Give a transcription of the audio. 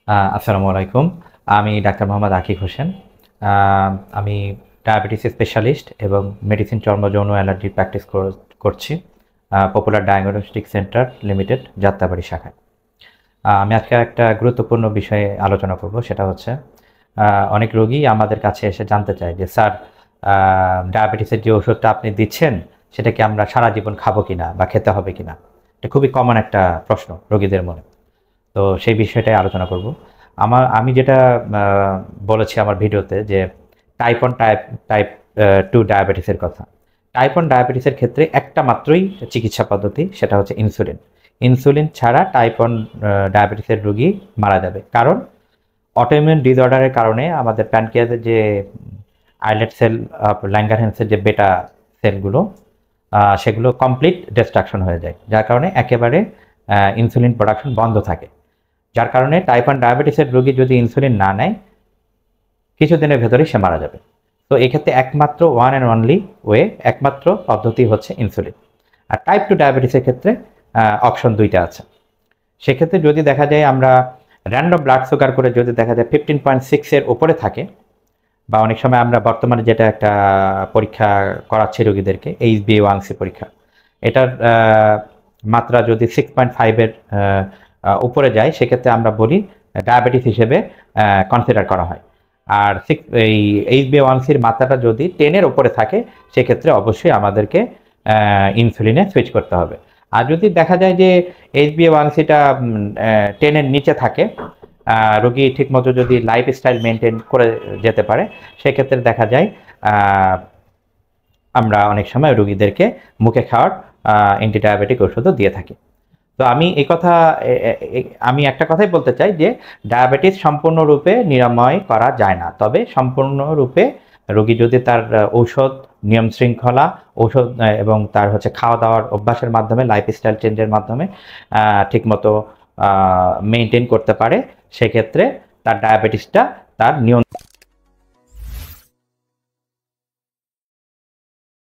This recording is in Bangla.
আসসালামু আলাইকুম। আমি ডাক্তার মোহাম্মদ আকিব হোসেন। আমি ডায়াবেটিস স্পেশালিস্ট এবং মেডিসিন চর্ম যৌন অ্যালার্জি প্র্যাকটিস করছি popular diagnostic centre limited Jatrabari শাখায়। আমি আজকে একটা গুরুত্বপূর্ণ বিষয়ে আলোচনা করব, সেটা হচ্ছে অনেক রোগী আমাদের কাছে এসে জানতে চায় যে স্যার, ডায়াবেটিসের যে ওষুধটা আপনি দিচ্ছেন সেটা কি আমরা সারা জীবন খাবো কিনা বা খেতে হবে কিনা। এটা খুবই কমন একটা প্রশ্ন রোগীদের মনে। তো সেই বিষয়টাই আলোচনা করব। আমি যেটা বলেছি আমার ভিডিওতে যে টাইপ 1 টাইপ 2 ডায়াবেটিসের কথা। টাইপ 1 ডায়াবেটিসের ক্ষেত্রে একটা মাত্রই চিকিৎসা পদ্ধতি, সেটা হচ্ছে ইনসুলিন। ইনসুলিন ছাড়া টাইপ 1 ডায়াবেটিসের রোগী মারা যাবে। কারণ অটোইমিউন ডিসঅর্ডারের কারণে আমাদের প্যানক্রিয়াসের যে আইলেট সেল, ল্যাঙ্গারহ্যান্সের যে বেটা সেলগুলো, সেগুলো কমপ্লিট ডিস্ট্রাকশন হয়ে যায়, যার কারণে একেবারে ইনসুলিন প্রোডাকশন বন্ধ থাকে। যার কারণে টাইপ 1 ডায়াবেটিসের রোগী যদি ইনসুলিন না নেয়, কিছুদিনের ভেতরেই সে মারা যাবে। তো এক্ষেত্রে একমাত্র ওয়ান অ্যান্ড অনলি ওয়ে, একমাত্র পদ্ধতি হচ্ছে ইনসুলিন। আর টাইপ 2 ডায়াবেটিসের ক্ষেত্রে অপশন দুইটা আছে। সেক্ষেত্রে যদি দেখা যায় আমরা র্যান্ডম ব্লাড সুগার করে যদি দেখা যায় 15.6 এর উপরে থাকে, বা অনেক সময় আমরা বর্তমানে যেটা একটা পরীক্ষা করাচ্ছি রোগীদেরকে, HbA1c পরীক্ষা, এটার মাত্রা যদি 6.5 এর উপরে যায়, সেক্ষেত্রে আমরা বলি ডায়াবেটিস হিসেবে কনসিডার করা হয়। আর এই HbA1cর মাত্রাটা যদি 10 এর উপরে থাকে, সেক্ষেত্রে অবশ্যই আমাদেরকে ইনসুলিনে সুইচ করতে হবে। আর যদি দেখা যায় যে HbA1cটা 10 এর নিচে থাকে, রোগী ঠিকমতো যদি লাইফস্টাইল মেনটেন করে যেতে পারে, সেক্ষেত্রে দেখা যায় আমরা অনেক সময় রোগীদেরকে মুখে খাওয়ার অ্যান্টিডায়াবেটিক ওষুধও দিয়ে থাকি। তো আমি একটা কথাই বলতে চাই যে ডায়াবেটিস সম্পূর্ণরূপে নিরাময় করা যায় না, তবে সম্পূর্ণরূপে রোগী যদি তার ঔষধ নিয়ম শৃঙ্খলা, ঔষধ এবং তার হচ্ছে খাওয়া দাওয়ার অভ্যাসের মাধ্যমে, লাইফস্টাইল চেঞ্জের মাধ্যমে ঠিকমতো মেনটেন করতে পারে, সেক্ষেত্রে তার ডায়াবেটিসটা তার নিয়ন্ত্রণ